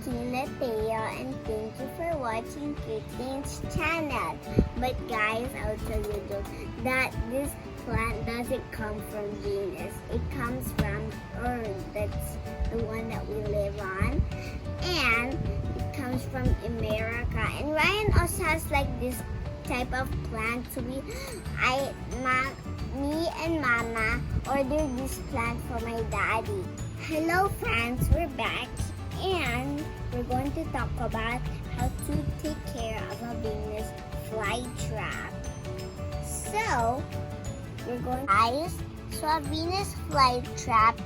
Kaitlin and thank you for watching Kaitlin's channel. But guys, I'll tell you though, that this plant doesn't come from Venus. It comes from Earth. That's the one that we live on. And it comes from America. And Ryan also has like this type of plant. So me and Mama ordered this plant for my daddy. Hello friends, we're back and we're going to talk about how to take care of a Venus flytrap. So we're going a Venus flytrap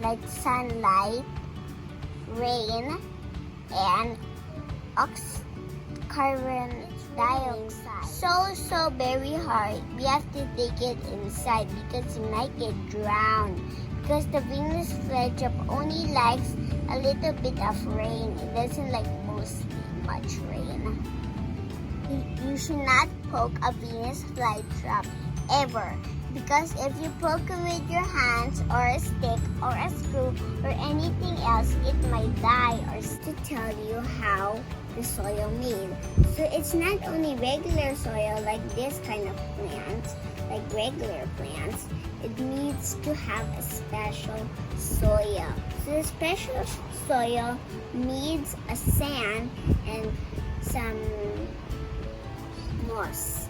like sunlight, rain, and carbon dioxide. So very hard. We have to take it inside because it might get drowned. Because the Venus flytrap only likes a little bit of rain. It doesn't like mostly much rain. You should not poke a Venus flytrap ever. Because if you poke it with your hands or a stick or a screw or anything else, it might die. Or to tell you how the soil made. So it's not only regular soil like this kind of plants, like regular plants. It needs to have a special soil. So the special soil needs a sand and some moss.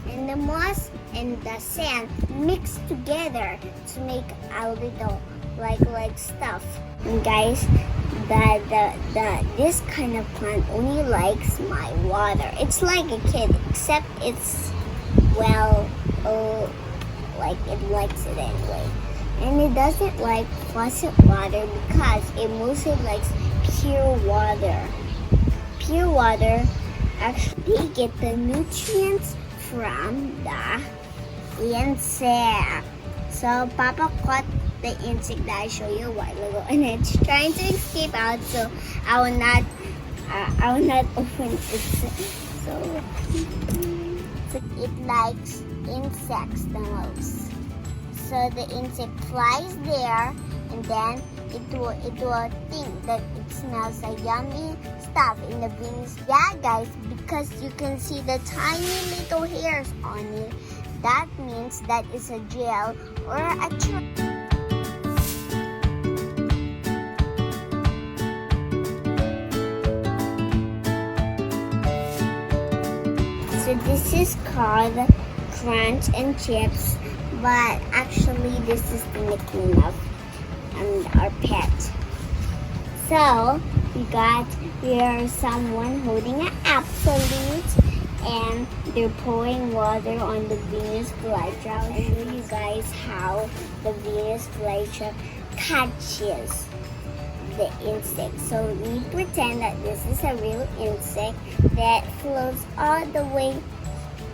And the moss and the sand mix together to make a little like stuff. And guys, this kind of plant only likes my water. It's like a kid, except it's like it likes it anyway. And it doesn't like faucet water because it mostly likes pure water. Pure water, actually they get the nutrients from the insect. So Papa caught the insect that I showed you a while ago and it's trying to escape out, so I will not open it. So it likes insects the most. So the insect flies there and then it will think that it smells like yummy stuff in the Venus. Yeah guys, because you can see the tiny little hairs on it. That means that is a gel or a trap. So this is called Crunch and Chips, but actually this is the nickname of our pet. So here's someone holding an absolute and they're pouring water on the Venus flytrap. I'll show you guys how the Venus flytrap catches the insect. So we pretend that this is a real insect that floats all the way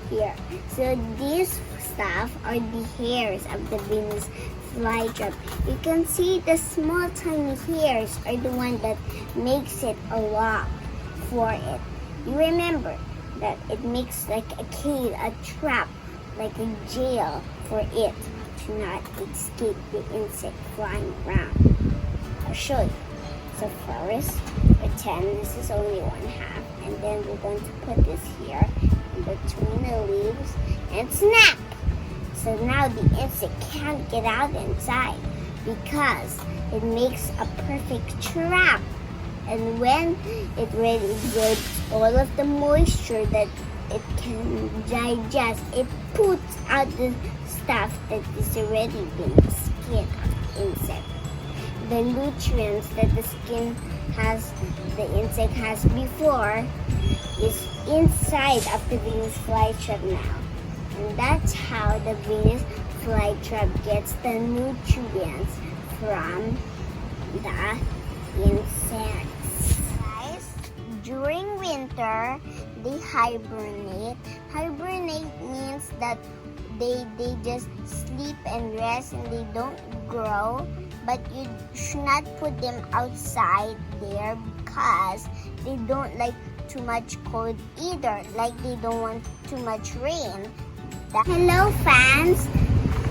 here. So these stuff are the hairs of the Venus flytrap. You can see the small tiny hairs are the one that makes it a lock for it. You remember that it makes like a cage, a trap, like a jail for it to not escape the insect flying around. I'll show you. So first, pretend this is only one half, and then we're going to put this here in between the leaves and snap. So now the insect can't get out inside because it makes a perfect trap. And when it really gets all of the moisture that it can digest, it puts out the stuff that is already been the skin of the insect. The nutrients that the skin has, the insect has before, is inside of the Venus flytrap now. And that's how the Venus flytrap gets the nutrients from the insects. Guys, during winter, they hibernate. Hibernate means that they just sleep and rest and they don't grow. But you should not put them outside there because they don't like too much cold either. Like they don't want too much rain. Hello fans!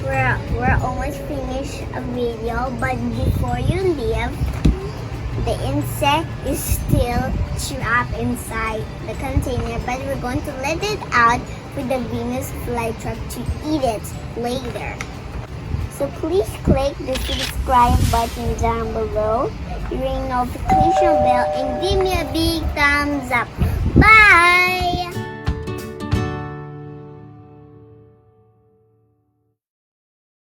We're almost finished a video, but before you leave, the insect is still trapped inside the container, but we're going to let it out for the Venus flytrap to eat it later. So please click the subscribe button down below, ring notification bell, and give me a big thumbs up. Bye!